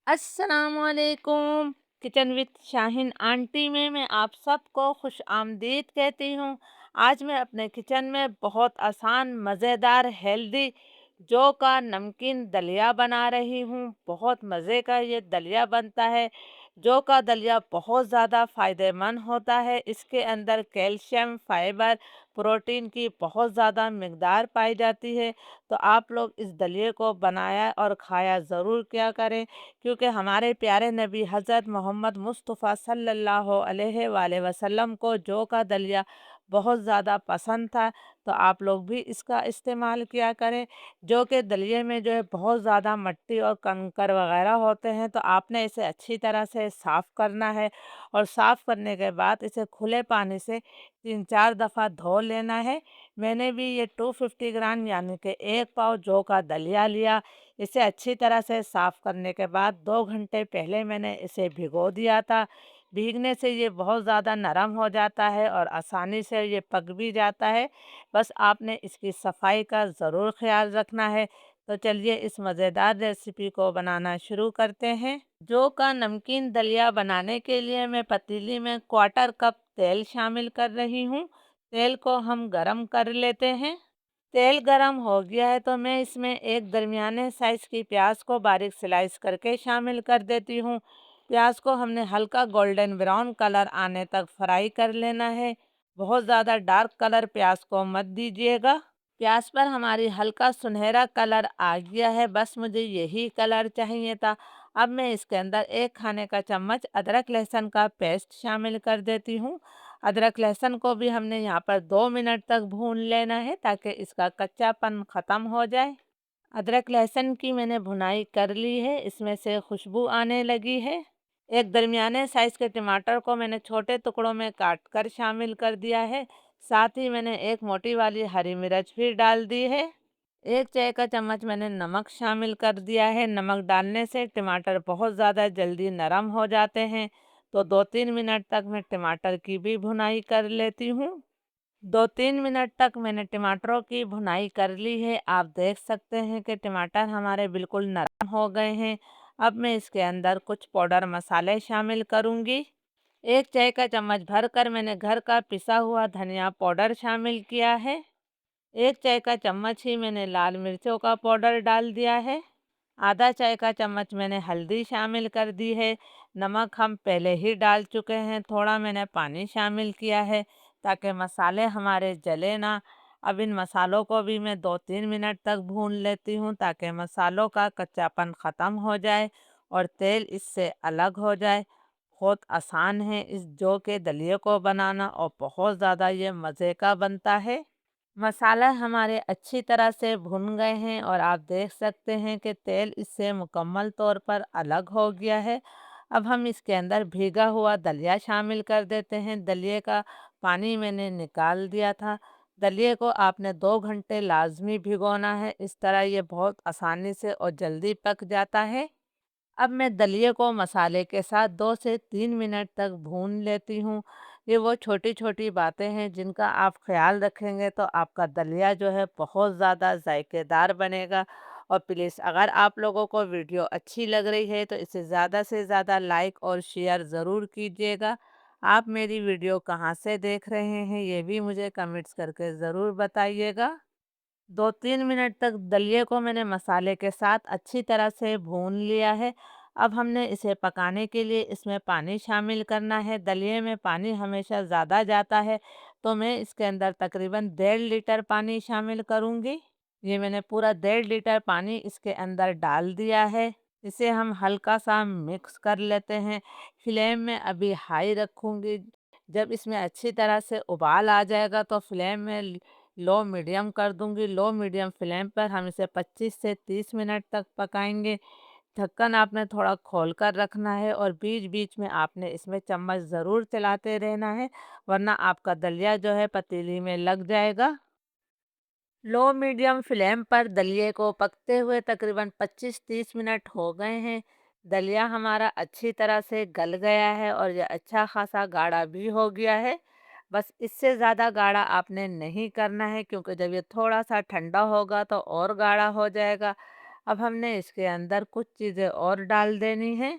अस्सलामुअलैकुम। Kitchen with Shaheen aunty में मैं आप सबको खुश आमदीद कहती हूँ। आज मैं अपने किचन में बहुत आसान मज़ेदार हेल्दी जौ का नमकीन दलिया बना रही हूँ। बहुत मज़े का ये दलिया बनता है। जौ का दलिया बहुत ज़्यादा फ़ायदेमंद होता है। इसके अंदर कैल्शियम, फाइबर, प्रोटीन की बहुत ज़्यादा मिकदार पाई जाती है। तो आप लोग इस दलिए को बनाया और खाया ज़रूर क्या करें, क्योंकि हमारे प्यारे नबी हज़रत मोहम्मद मुस्तफ़ा सल्लल्लाहु अलैहि वसल्लम को जौ का दलिया बहुत ज़्यादा पसंद था। तो आप लोग भी इसका इस्तेमाल किया करें। जौ के दलिए में जो है बहुत ज़्यादा मिट्टी और कंकर वगैरह होते हैं, तो आपने इसे अच्छी तरह से साफ़ करना है और साफ़ करने के बाद इसे खुले पानी से 3-4 दफ़ा धो लेना है। मैंने भी ये 250 ग्राम यानी कि 1 पाव जौ का दलिया लिया। इसे अच्छी तरह से साफ़ करने के बाद 2 घंटे पहले मैंने इसे भिगो दिया था। भीगने से ये बहुत ज़्यादा नरम हो जाता है और आसानी से ये पक भी जाता है। बस आपने इसकी सफाई का ज़रूर ख़्याल रखना है। तो चलिए इस मज़ेदार रेसिपी को बनाना शुरू करते हैं। जौ का नमकीन दलिया बनाने के लिए मैं पतीली में क्वार्टर कप तेल शामिल कर रही हूँ। तेल को हम गरम कर लेते हैं। तेल गरम हो गया है तो मैं इसमें एक दरमियाने साइज़ की प्याज को बारीक स्लाइस करके शामिल कर देती हूँ। प्याज को हमने हल्का गोल्डन ब्राउन कलर आने तक फ्राई कर लेना है। बहुत ज़्यादा डार्क कलर प्याज को मत दीजिएगा। प्याज पर हमारी हल्का सुनहरा कलर आ गया है, बस मुझे यही कलर चाहिए था। अब मैं इसके अंदर 1 खाने का चम्मच अदरक लहसुन का पेस्ट शामिल कर देती हूँ। अदरक लहसुन को भी हमने यहाँ पर 2 मिनट तक भून लेना है ताकि इसका कच्चापन ख़त्म हो जाए। अदरक लहसुन की मैंने भुनाई कर ली है, इसमें से खुशबू आने लगी है। एक दरमियाने साइज़ के टमाटर को मैंने छोटे टुकड़ों में काट कर शामिल कर दिया है। साथ ही मैंने एक मोटी वाली हरी मिर्च भी डाल दी है। 1 चाय का चम्मच मैंने नमक शामिल कर दिया है। नमक डालने से टमाटर बहुत ज़्यादा जल्दी नरम हो जाते हैं। तो 2-3 मिनट तक मैं टमाटर की भी भुनाई कर लेती हूँ। 2-3 मिनट तक मैंने टमाटरों की भुनाई कर ली है। आप देख सकते हैं कि टमाटर हमारे बिल्कुल नरम हो गए हैं। अब मैं इसके अंदर कुछ पाउडर मसाले शामिल करूँगी। 1 चाय का चम्मच भरकर मैंने घर का पिसा हुआ धनिया पाउडर शामिल किया है। 1 चाय का चम्मच ही मैंने लाल मिर्चों का पाउडर डाल दिया है। आधा चाय का चम्मच मैंने हल्दी शामिल कर दी है। नमक हम पहले ही डाल चुके हैं, थोड़ा मैंने पानी शामिल किया है ताकि मसाले हमारे जले ना। अब इन मसालों को भी मैं 2-3 मिनट तक भून लेती हूँ ताकि मसालों का कच्चापन ख़त्म हो जाए और तेल इससे अलग हो जाए। बहुत आसान है इस जौ के दलिए को बनाना और बहुत ज़्यादा ये मज़े का बनता है। मसाला हमारे अच्छी तरह से भुन गए हैं और आप देख सकते हैं कि तेल इससे मुकम्मल तौर पर अलग हो गया है। अब हम इसके अंदर भीगा हुआ दलिया शामिल कर देते हैं। दलिए का पानी मैंने निकाल दिया था। दलिए को आपने 2 घंटे लाजमी भिगोना है, इस तरह ये बहुत आसानी से और जल्दी पक जाता है। अब मैं दलिए को मसाले के साथ 2 से 3 मिनट तक भून लेती हूँ। ये वो छोटी-छोटी बातें हैं जिनका आप ख़्याल रखेंगे तो आपका दलिया जो है बहुत ज़्यादा ज़ायकेदार बनेगा। और प्लीज़ अगर आप लोगों को वीडियो अच्छी लग रही है तो इसे ज़्यादा से ज़्यादा लाइक और शेयर ज़रूर कीजिएगा। आप मेरी वीडियो कहाँ से देख रहे हैं ये भी मुझे कमेंट्स करके ज़रूर बताइएगा। 2-3 मिनट तक दलिए को मैंने मसाले के साथ अच्छी तरह से भून लिया है। अब हमने इसे पकाने के लिए इसमें पानी शामिल करना है। दलिए में पानी हमेशा ज़्यादा जाता है, तो मैं इसके अंदर तकरीबन 1.5 लीटर पानी शामिल करूँगी। ये मैंने पूरा 1.5 लीटर पानी इसके अंदर डाल दिया है। इसे हम हल्का सा मिक्स कर लेते हैं। फ्लेम में अभी हाई रखूँगी। जब इसमें अच्छी तरह से उबाल आ जाएगा तो फ्लेम में लो मीडियम कर दूंगी। लो मीडियम फ्लेम पर हम इसे 25 से 30 मिनट तक पकाएंगे। ढक्कन आपने थोड़ा खोल कर रखना है और बीच बीच में आपने इसमें चम्मच ज़रूर चलाते रहना है, वरना आपका दलिया जो है पतीली में लग जाएगा। लो मीडियम फ्लेम पर दलिए को पकते हुए तकरीबन 25-30 मिनट हो गए हैं। दलिया हमारा अच्छी तरह से गल गया है और यह अच्छा खासा गाढ़ा भी हो गया है। बस इससे ज़्यादा गाढ़ा आपने नहीं करना है, क्योंकि जब ये थोड़ा सा ठंडा होगा तो और गाढ़ा हो जाएगा। अब हमने इसके अंदर कुछ चीज़ें और डाल देनी है।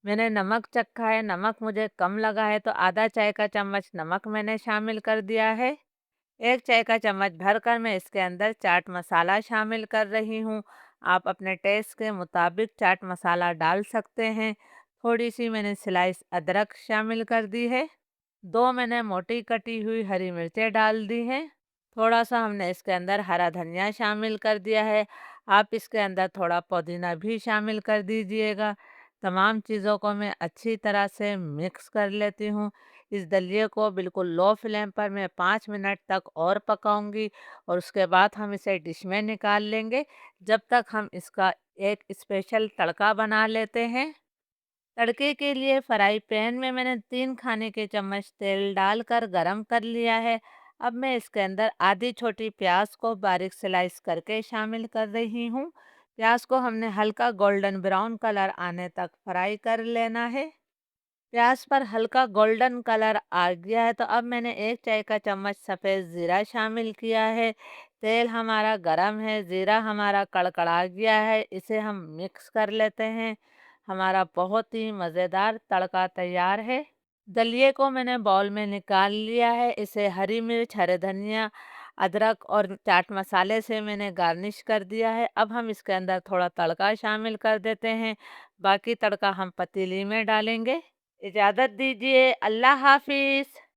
मैंने नमक चखा है, नमक मुझे कम लगा है तो आधा चाय का चम्मच नमक मैंने शामिल कर दिया है। 1 चाय का चम्मच भरकर मैं इसके अंदर चाट मसाला शामिल कर रही हूँ। आप अपने टेस्ट के मुताबिक चाट मसाला डाल सकते हैं। थोड़ी-सी मैंने स्लाइस अदरक शामिल कर दी है। 2 मैंने मोटी कटी हुई हरी मिर्चें डाल दी हैं। थोड़ा-सा हमने इसके अंदर हरा धनिया शामिल कर दिया है। आप इसके अंदर थोड़ा पुदीना भी शामिल कर दीजिएगा। तमाम चीज़ों को मैं अच्छी तरह से मिक्स कर लेती हूँ। इस दलिए को बिल्कुल लो फ्लेम पर मैं 5 मिनट तक और पकाऊंगी और उसके बाद हम इसे डिश में निकाल लेंगे। जब तक हम इसका एक स्पेशल तड़का बना लेते हैं। तड़के के लिए फ्राई पैन में मैंने 3 खाने के चम्मच तेल डालकर गरम कर लिया है। अब मैं इसके अंदर आधी छोटी प्याज को बारीक स्लाइस करके शामिल कर रही हूँ। प्याज को हमने हल्का गोल्डन ब्राउन कलर आने तक फ्राई कर लेना है। प्याज पर हल्का गोल्डन कलर आ गया है तो अब मैंने 1 चाय का चम्मच सफ़ेद ज़ीरा शामिल किया है। तेल हमारा गरम है, ज़ीरा हमारा कड़कड़ा गया है, इसे हम मिक्स कर लेते हैं। हमारा बहुत ही मज़ेदार तड़का तैयार है। दलिए को मैंने बाउल में निकाल लिया है। इसे हरी मिर्च, हरे धनिया, अदरक और चाट मसाले से मैंने गार्निश कर दिया है। अब हम इसके अंदर थोड़ा तड़का शामिल कर देते हैं। बाकी तड़का हम पतीली में डालेंगे। इजाज़त दीजिए, अल्लाह हाफ़िज़।